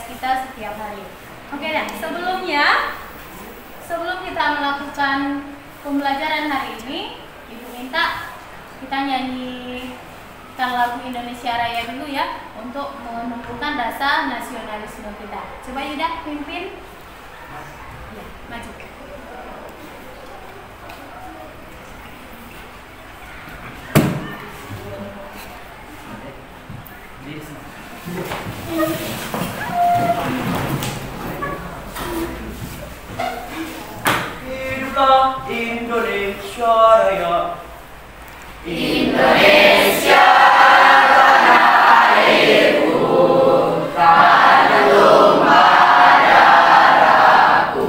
kita setiap hari. Oke, dan sebelum kita melakukan pembelajaran hari ini, Ibu minta kita nyanyikan lagu Indonesia Raya dulu ya, untuk menumbuhkan rasa nasionalisme kita. Coba Yuda pimpin. Ya, maju. Hiduplah Indonesia Raya. Indonesia tanah airku, tanah tumpah darahku.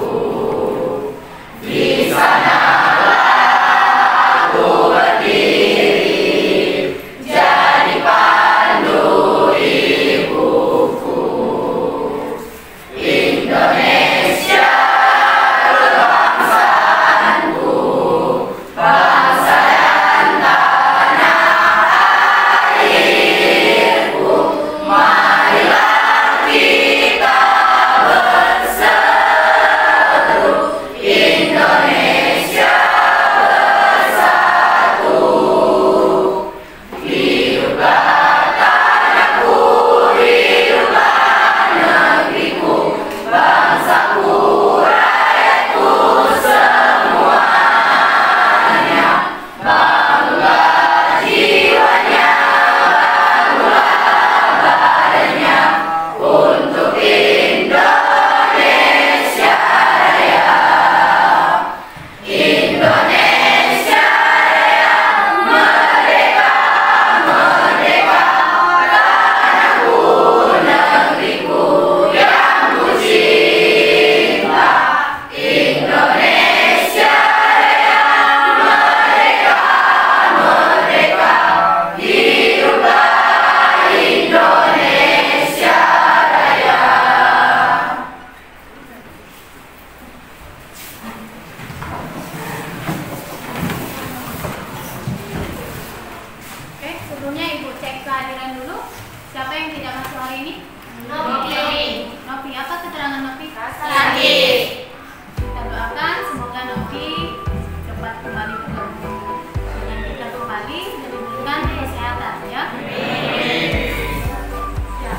Di sanalah aku berdiri, jadi pandu ibuku. Indonesia kebangsaanku, bangsa dan tanah airku. Marilah kita berseru, Indonesia bersatu. Hiduplah tanahku, hiduplah negeriku, bangsaku, rakyatku semuanya. Bangunlah jiwanya, bangunlah badannya, untuk Indonesia Raya. Indonesia Raya, merdeka, merdeka, tanahku, negeriku yang ku cinta. Indonesia Raya, merdeka, merdeka, hiduplah Indonesia Raya. Oke, sebelumnya Ibu cek kehadiran dulu. Siapa yang tidak masuk hari ini? Novi. Novi, apa keterangan Novi? Sakit. Kita doakan semoga Novi cepat kembali ke dengan kita kembali dan diberikan kesehatan ya. Ya.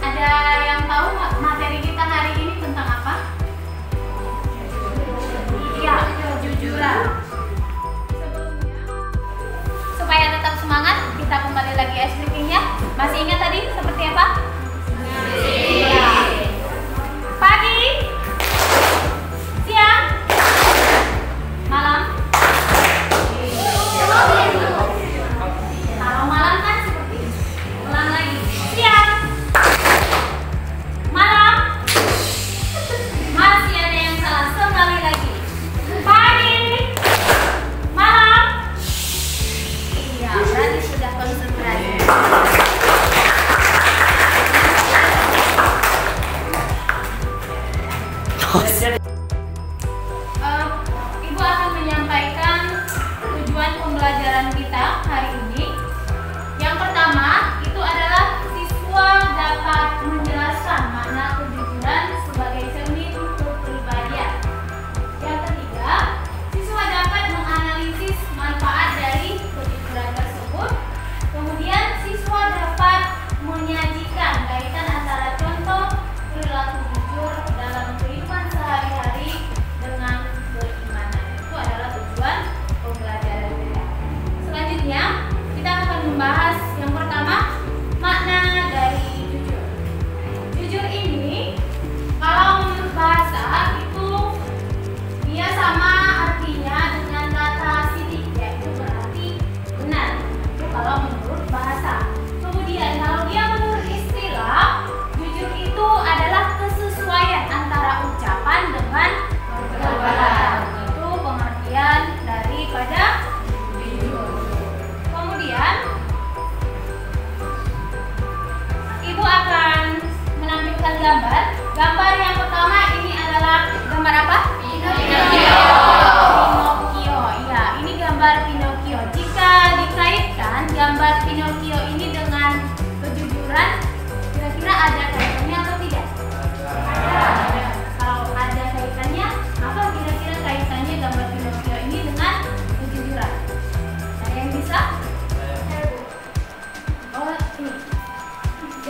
Ada yang tahu materi kita hari ini tentang apa? Iya, kejujuran. Sebelumnya, supaya tetap semangat, kita kembali lagi ice breaking-nya. Masih ingat tadi seperti apa? Iya. Pagi, siang, malam. Kalau malam kan seperti ini. Ulang lagi. Siang, malam. Masih ada yang salah. Sekali lagi. Pagi, malam. Iya, berarti sudah konsentrasi.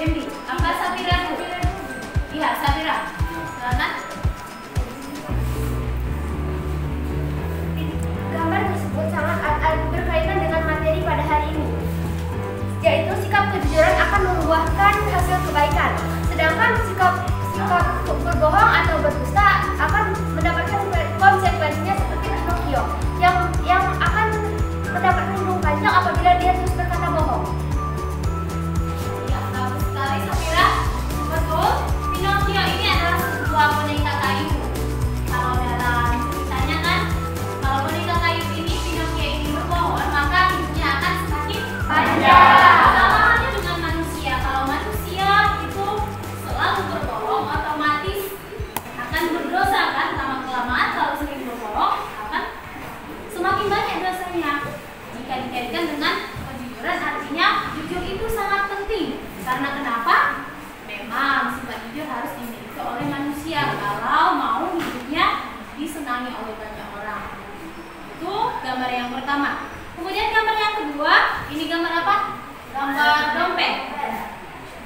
Dendi. Apa Safira dulu? Iya, Safira. Silakan. Gambar tersebut sangat berkaitan dengan materi pada hari ini, yaitu sikap kejujuran akan membuahkan hasil kebaikan, sedangkan sikap berbohong atau berdusta akan mendapatkan konsekuensinya seperti Pinocchio yang akan mendapat hidung panjang apabila dia terus berkata bohong. Ya, bagus sekali Safira. Betul. Pinocchio ini adalah sebuah boneka kayu. Kalau dalam ceritanya kan, kalau boneka kayu ini Pinocchio ini berbohong, maka hidupnya akan semakin panjang. Sama halnya dengan manusia. Kalau manusia itu selalu berbohong, otomatis akan berdosa kan? Lama-kelamaan kalau sering berbohong akan semakin banyak dosanya. Jika dikaitkan dengan kejujuran, artinya jujur itu sangat penting. Karena kenapa? Memang sifat jujur harus dimiliki oleh manusia kalau mau hidupnya disenangi oleh banyak orang. Itu gambar yang pertama. Kemudian gambar yang kedua, ini gambar apa? Gambar dompet.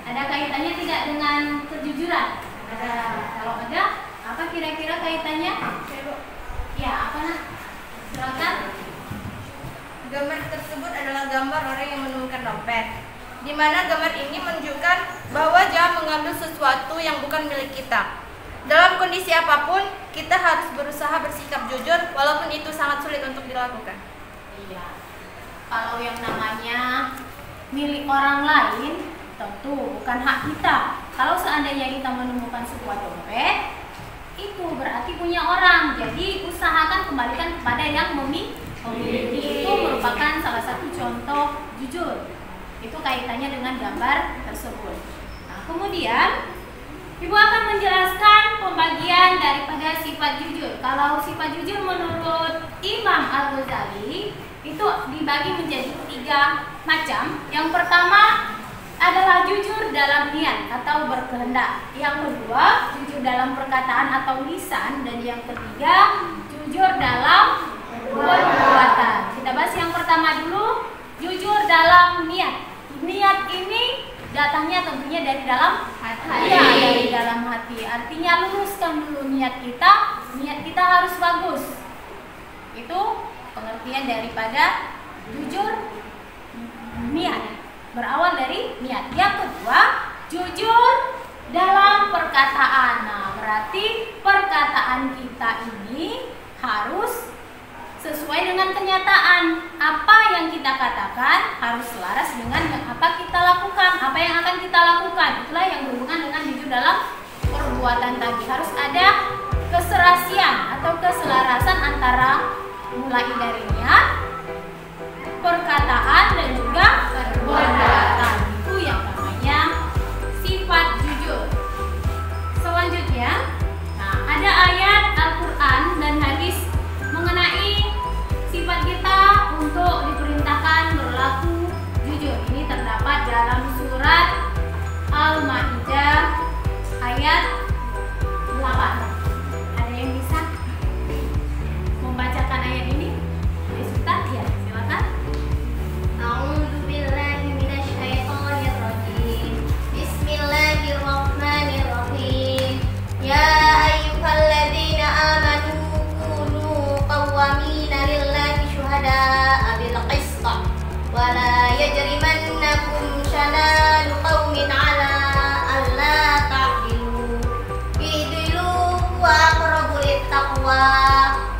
Ada kaitannya tidak dengan kejujuran? Ada. Kalau ada, apa kira-kira kaitannya? Ya, apa nak? Silakan. Gambar tersebut adalah gambar orang yang menemukan dompet, di mana gambar ini menunjukkan bahwa jangan mengambil sesuatu yang bukan milik kita. Dalam kondisi apapun, kita harus berusaha bersikap jujur walaupun itu sangat sulit untuk dilakukan. Iya. Kalau yang namanya milik orang lain, tentu bukan hak kita. Kalau seandainya kita menemukan sebuah dompet, itu berarti punya orang. Jadi usahakan kembalikan kepada yang memiliki. Itu merupakan salah satu contoh jujur. Itu kaitannya dengan gambar tersebut. Nah, kemudian Ibu akan menjelaskan pembagian daripada sifat jujur. Kalau sifat jujur menurut Imam Al-Ghazali itu dibagi menjadi 3 macam. Yang pertama adalah jujur dalam niat atau berkehendak. Yang kedua, jujur dalam perkataan atau lisan. Dan yang ketiga, jujur dalam perbuatan. Kita bahas yang pertama dulu, jujur dalam niat. Niat ini datangnya tentunya dari dalam hati. Ya, dari dalam hati. Artinya luruskan dulu niat kita harus bagus. Itu pengertian daripada jujur niat. Berawal dari niat. Yang kedua, jujur dalam perkataan. Nah, berarti perkataan kita ini harus sesuai dengan kenyataan. Apa yang kita katakan harus selaras dengan yang apa kita lakukan, apa yang akan kita lakukan. Itulah yang berhubungan dengan jujur dalam perbuatan tadi. Harus ada keserasian atau keselarasan antara mulai dari niat, perkataan, dan juga perbuatan. Itu yang namanya sifat jujur. Selanjutnya, nah, ada ayat Al-Quran dan hadis mengenai sifat kita untuk diperintahkan berlaku jujur. Ini terdapat dalam surat Al-Maidah ayat 8. Ada yang bisa membacakan ayat ini? Ustaz, ya, silakan. A'udzubillahi minasyaitonirrajim. Bismillahirrahmanirrahim. Ya ayyuhalladzina amanu kunu qawwamina lillahi syuhada'a bil qist wa la yajrimannakum shana'anu qaumin 'ala alla ta'dilu. I'dilu wa aqrabu lit-taqwa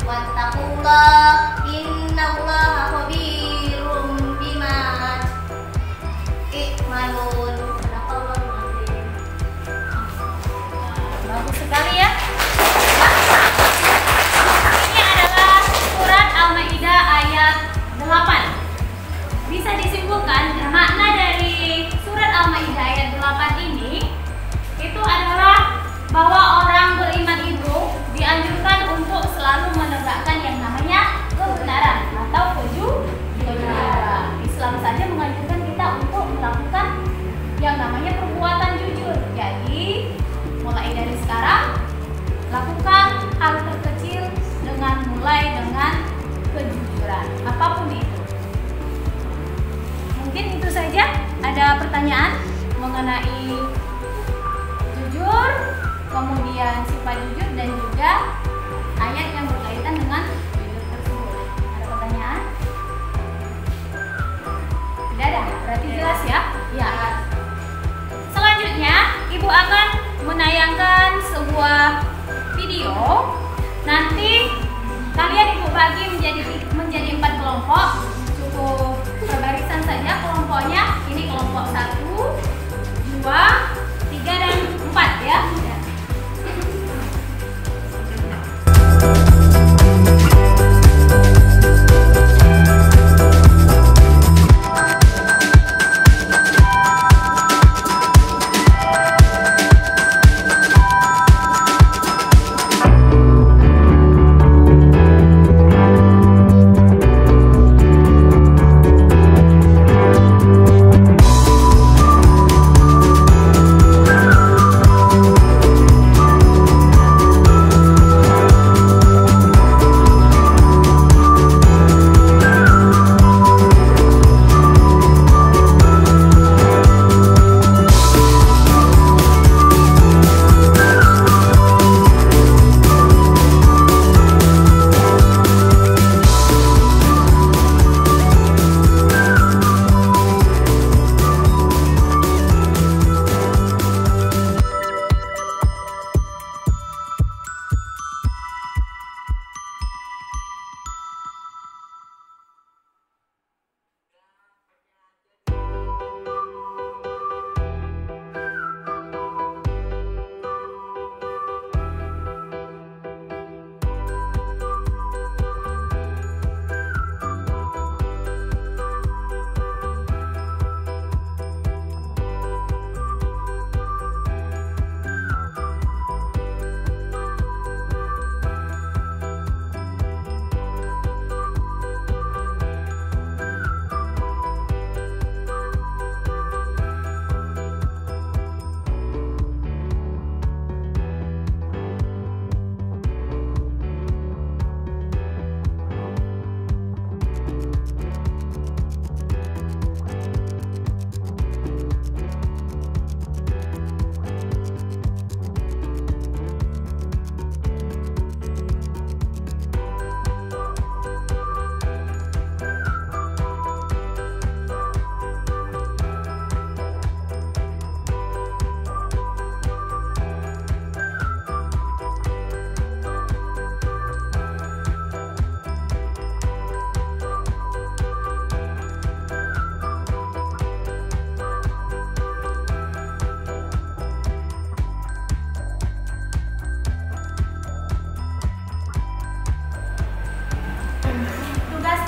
wattaqullaha innallaha khabirum bima ta'malun. Bagus sekali ya. Ini adalah surat Al-Maidah ayat 8. Bisa disimpulkan makna dari surat Al-Maidah ayat 8 ini itu adalah bahwa orang beriman itu dianjurkan untuk selalu menegakkan yang namanya kebenaran atau kejujuran. Islam saja menganjurkan kita untuk melakukan yang namanya perbuatan jujur. Jadi mulai dari sekarang lakukan hal terkecil dengan mulai dengan kejujuran, apapun itu. Mungkin itu saja. Ada pertanyaan? mengenai jujur, kemudian sifat jujur dan juga ayat yang berkaitan dengan jujur tersebut. Ada pertanyaan? Tidak ada, berarti jelas ya? Ya. Selanjutnya, Ibu akan menayangkan sebuah video. Nanti kalian Ibu bagi menjadi 4 kelompok. Cukup perbarisan saja kelompoknya. Ini kelompok 1, 2, 3 dan 4 ya.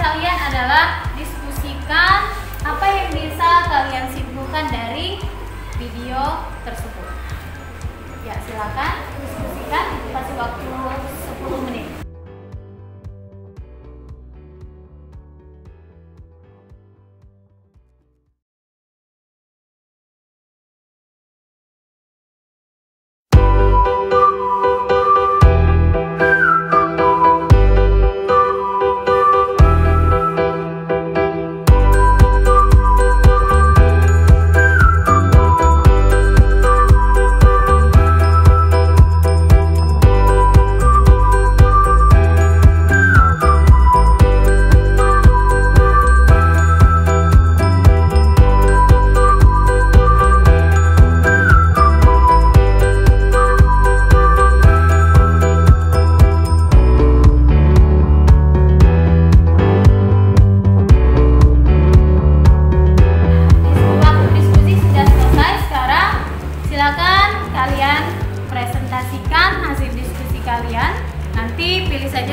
Kalian adalah diskusikan apa yang bisa kalian simpulkan dari video tersebut. Ya, silakan diskusikan, kasih waktu 10 menit.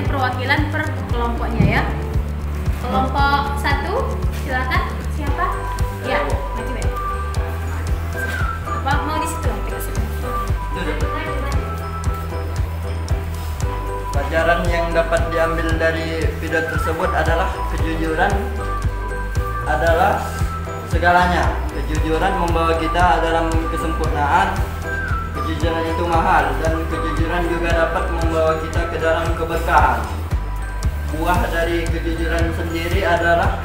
Perwakilan per kelompoknya ya. Kelompok 1, silakan. Siapa? Ya, maju ya. Apa mau di situ? Pelajaran yang dapat diambil dari video tersebut adalah kejujuran adalah segalanya. Kejujuran membawa kita dalam kesempurnaan. Kejujuran itu mahal dan kejujuran juga dapat membawa kita ke dalam keberkahan. Buah dari kejujuran sendiri adalah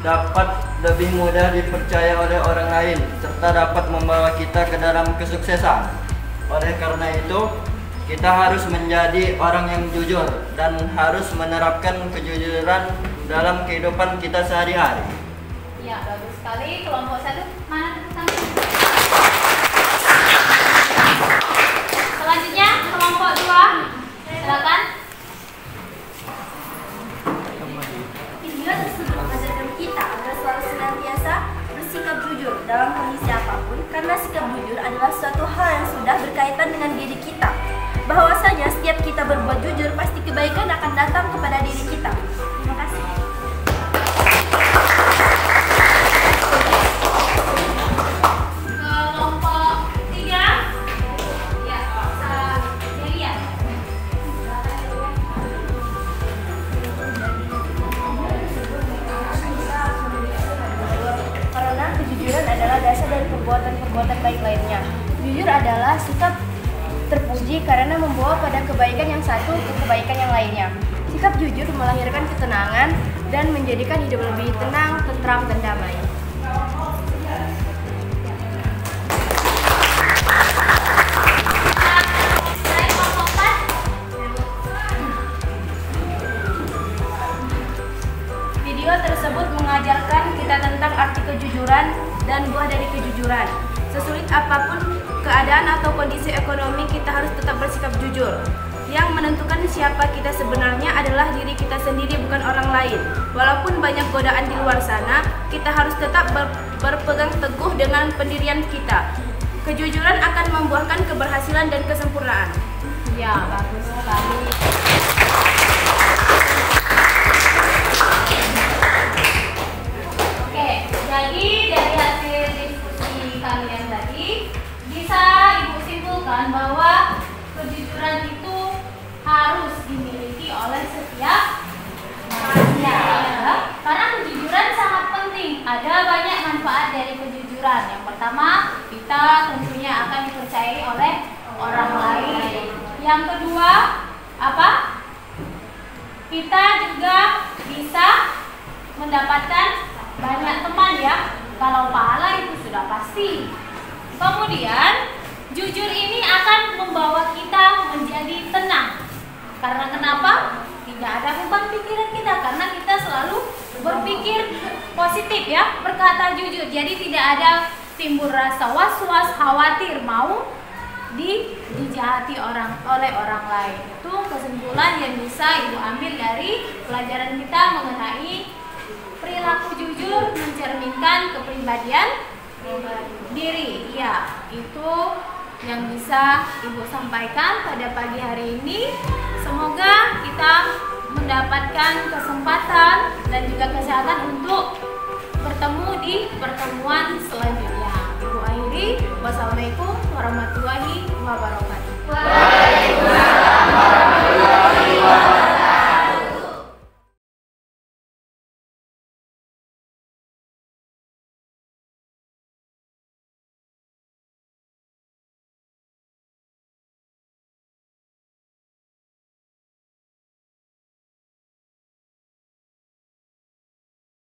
dapat lebih mudah dipercaya oleh orang lain, serta dapat membawa kita ke dalam kesuksesan. Oleh karena itu, kita harus menjadi orang yang jujur dan harus menerapkan kejujuran dalam kehidupan kita sehari-hari. Ya, bagus sekali. Kelompok 1, mana tangan? Selanjutnya, kelompok 2. Silakan. Video tersebut mengajarkan kita agar selalu senantiasa bersikap jujur dalam kondisi apapun, karena sikap jujur adalah suatu hal yang sudah berkaitan dengan diri kita. Bahwasanya setiap kita berbuat jujur, pasti kebaikan akan datang kepada diri kita. Terima kasih. Kelompok 3. Ya, Delia. Karena kejujuran adalah dasar dari perbuatan-perbuatan baik lainnya. Jujur adalah sikap terpuji karena membawa pada kebaikan yang satu ke kebaikan yang lainnya. Sikap jujur melahirkan ketenangan dan menjadikan hidup lebih tenang, tentram, dan damai. Kelompok 4. Video tersebut mengajarkan kita tentang arti kejujuran dan buah dari kejujuran. Sesulit apapun keadaan atau kondisi ekonomi, kita harus tetap bersikap jujur. Yang menentukan siapa kita sebenarnya adalah diri kita sendiri, bukan orang lain. Walaupun banyak godaan di luar sana, kita harus tetap berpegang teguh dengan pendirian kita. Kejujuran akan membuahkan keberhasilan dan kesempurnaan. Ya, bagus sekali. Oke, jadi dari hasil diskusi kalian tadi, bisa Ibu simpulkan bahwa kejujuran itu harus dimiliki oleh setiap manusia, ya. Karena kejujuran sangat penting. Ada banyak manfaat dari kejujuran. Yang pertama, kita tentunya akan dipercayai oleh orang lain. Yang kedua, apa? Kita juga bisa mendapatkan banyak teman, ya. Kalau pahala itu sudah pasti. Kemudian, jujur ini akan membawa kita menjadi tenang. Karena kenapa? Tidak ada beban pikiran kita, karena kita selalu berpikir positif, ya, berkata jujur. Jadi tidak ada timbul rasa was-was, khawatir mau dijahati oleh orang lain. Itu kesimpulan yang bisa Ibu ambil dari pelajaran kita mengenai perilaku jujur mencerminkan kepribadian diri. Ya, itu yang bisa Ibu sampaikan pada pagi hari ini. Semoga kita mendapatkan kesempatan dan juga kesehatan